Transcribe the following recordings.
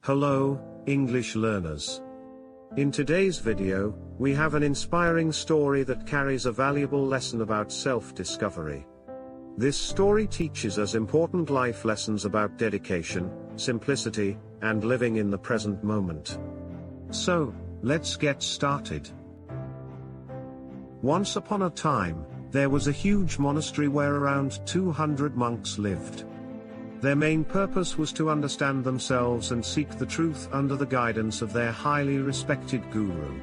Hello, English learners. In today's video, we have an inspiring story that carries a valuable lesson about self-discovery. This story teaches us important life lessons about dedication, simplicity, and living in the present moment. So, let's get started. Once upon a time, there was a huge monastery where around 200 monks lived. Their main purpose was to understand themselves and seek the truth under the guidance of their highly respected guru.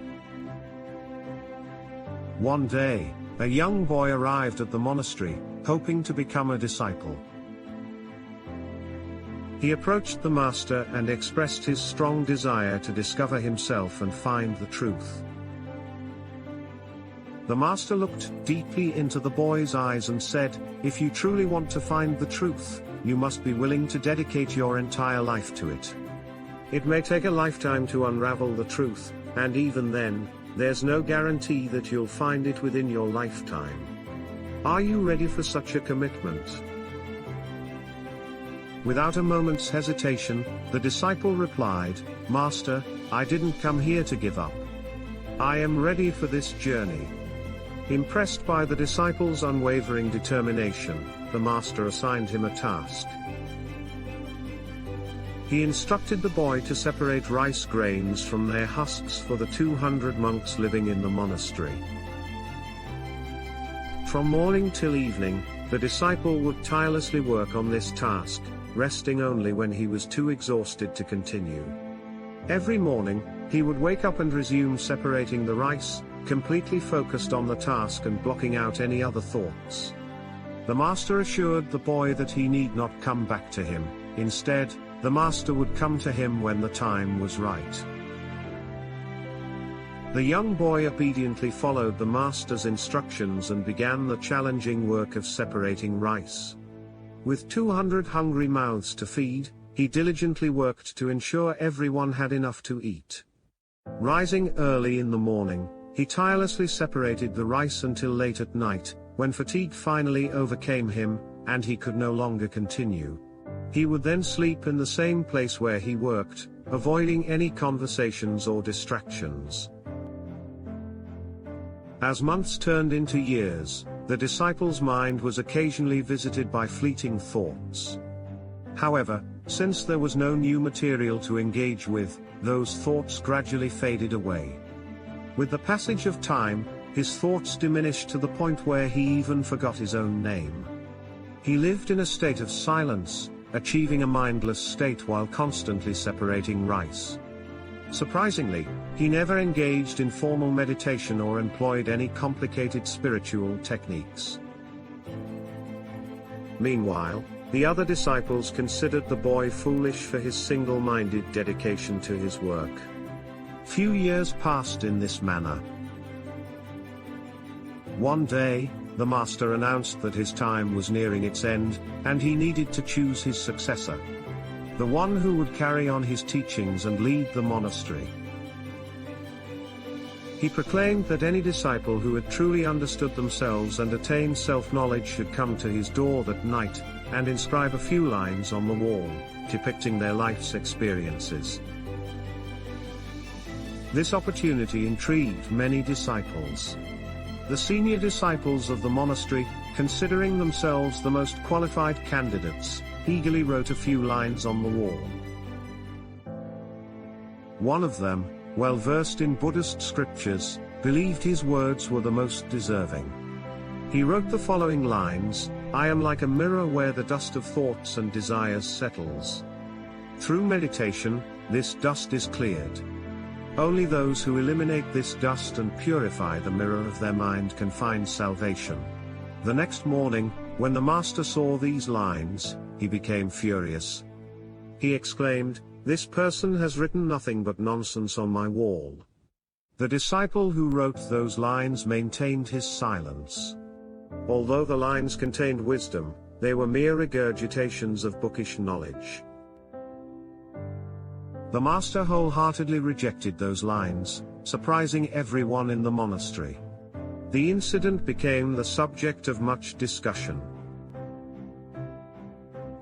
One day, a young boy arrived at the monastery, hoping to become a disciple. He approached the master and expressed his strong desire to discover himself and find the truth. The master looked deeply into the boy's eyes and said, "If you truly want to find the truth, you must be willing to dedicate your entire life to it. It may take a lifetime to unravel the truth, and even then, there's no guarantee that you'll find it within your lifetime. Are you ready for such a commitment?" Without a moment's hesitation, the disciple replied, "Master, I didn't come here to give up. I am ready for this journey." Impressed by the disciple's unwavering determination, the master assigned him a task. He instructed the boy to separate rice grains from their husks for the 200 monks living in the monastery. From morning till evening, the disciple would tirelessly work on this task, resting only when he was too exhausted to continue. Every morning, he would wake up and resume separating the rice, completely focused on the task and blocking out any other thoughts. The master assured the boy that he need not come back to him. Instead, the master would come to him when the time was right. The young boy obediently followed the master's instructions and began the challenging work of separating rice. With 200 hungry mouths to feed, he diligently worked to ensure everyone had enough to eat. Rising early in the morning, he tirelessly separated the rice until late at night, when fatigue finally overcame him, and he could no longer continue. He would then sleep in the same place where he worked, avoiding any conversations or distractions. As months turned into years, the disciple's mind was occasionally visited by fleeting thoughts. However, since there was no new material to engage with, those thoughts gradually faded away. With the passage of time, his thoughts diminished to the point where he even forgot his own name. He lived in a state of silence, achieving a mindless state while constantly separating rice. Surprisingly, he never engaged in formal meditation or employed any complicated spiritual techniques. Meanwhile, the other disciples considered the boy foolish for his single-minded dedication to his work. Few years passed in this manner. One day, the master announced that his time was nearing its end, and he needed to choose his successor. The one who would carry on his teachings and lead the monastery. He proclaimed that any disciple who had truly understood themselves and attained self-knowledge should come to his door that night, and inscribe a few lines on the wall, depicting their life's experiences. This opportunity intrigued many disciples. The senior disciples of the monastery, considering themselves the most qualified candidates, eagerly wrote a few lines on the wall. One of them, well versed in Buddhist scriptures, believed his words were the most deserving. He wrote the following lines: "I am like a mirror where the dust of thoughts and desires settles. Through meditation, this dust is cleared. Only those who eliminate this dust and purify the mirror of their mind can find salvation." The next morning, when the master saw these lines, he became furious. He exclaimed, "This person has written nothing but nonsense on my wall." The disciple who wrote those lines maintained his silence. Although the lines contained wisdom, they were mere regurgitations of bookish knowledge. The master wholeheartedly rejected those lines, surprising everyone in the monastery. The incident became the subject of much discussion.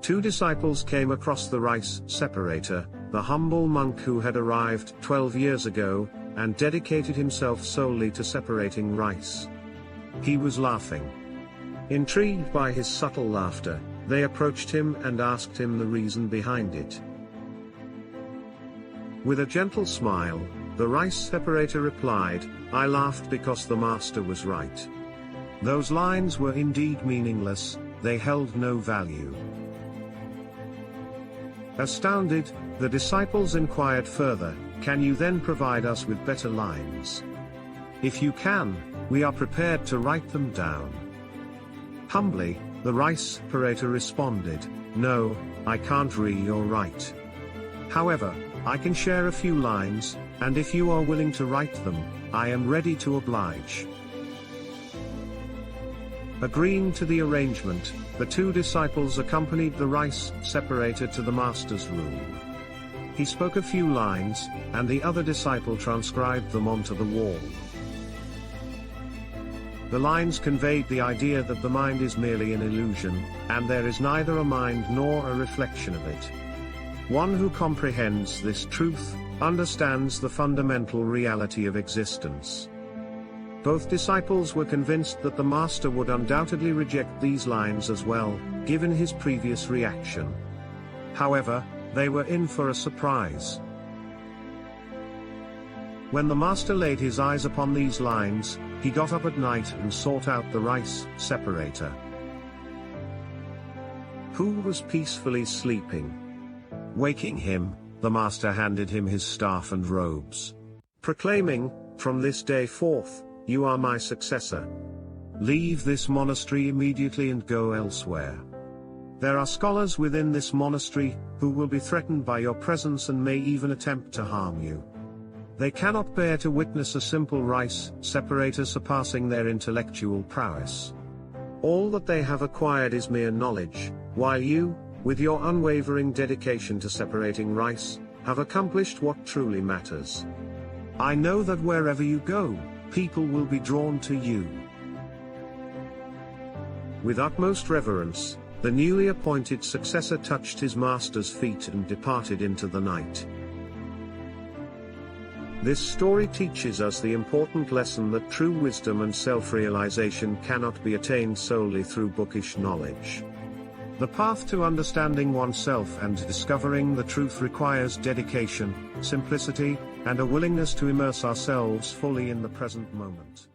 Two disciples came across the rice separator, the humble monk who had arrived 12 years ago, and dedicated himself solely to separating rice. He was laughing. Intrigued by his subtle laughter, they approached him and asked him the reason behind it. With a gentle smile, the rice separator replied, "I laughed because the master was right." Those lines were indeed meaningless, they held no value. Astounded, the disciples inquired further, "Can you then provide us with better lines? If you can, we are prepared to write them down." Humbly, the rice separator responded, "No, I can't read or write. However, I can share a few lines, and if you are willing to write them, I am ready to oblige." Agreeing to the arrangement, the two disciples accompanied the rice separator to the master's room. He spoke a few lines, and the other disciple transcribed them onto the wall. The lines conveyed the idea that the mind is merely an illusion, and there is neither a mind nor a reflection of it. One who comprehends this truth understands the fundamental reality of existence. Both disciples were convinced that the master would undoubtedly reject these lines as well, given his previous reaction. However, they were in for a surprise. When the master laid his eyes upon these lines, he got up at night and sought out the rice separator, who was peacefully sleeping. Waking him, the master handed him his staff and robes, proclaiming, "From this day forth, you are my successor. Leave this monastery immediately and go elsewhere. There are scholars within this monastery, who will be threatened by your presence and may even attempt to harm you. They cannot bear to witness a simple rice separator surpassing their intellectual prowess. All that they have acquired is mere knowledge, while you, with your unwavering dedication to separating rice, have accomplished what truly matters. I know that wherever you go, people will be drawn to you." With utmost reverence, the newly appointed successor touched his master's feet and departed into the night. This story teaches us the important lesson that true wisdom and self-realization cannot be attained solely through bookish knowledge. The path to understanding oneself and discovering the truth requires dedication, simplicity, and a willingness to immerse ourselves fully in the present moment.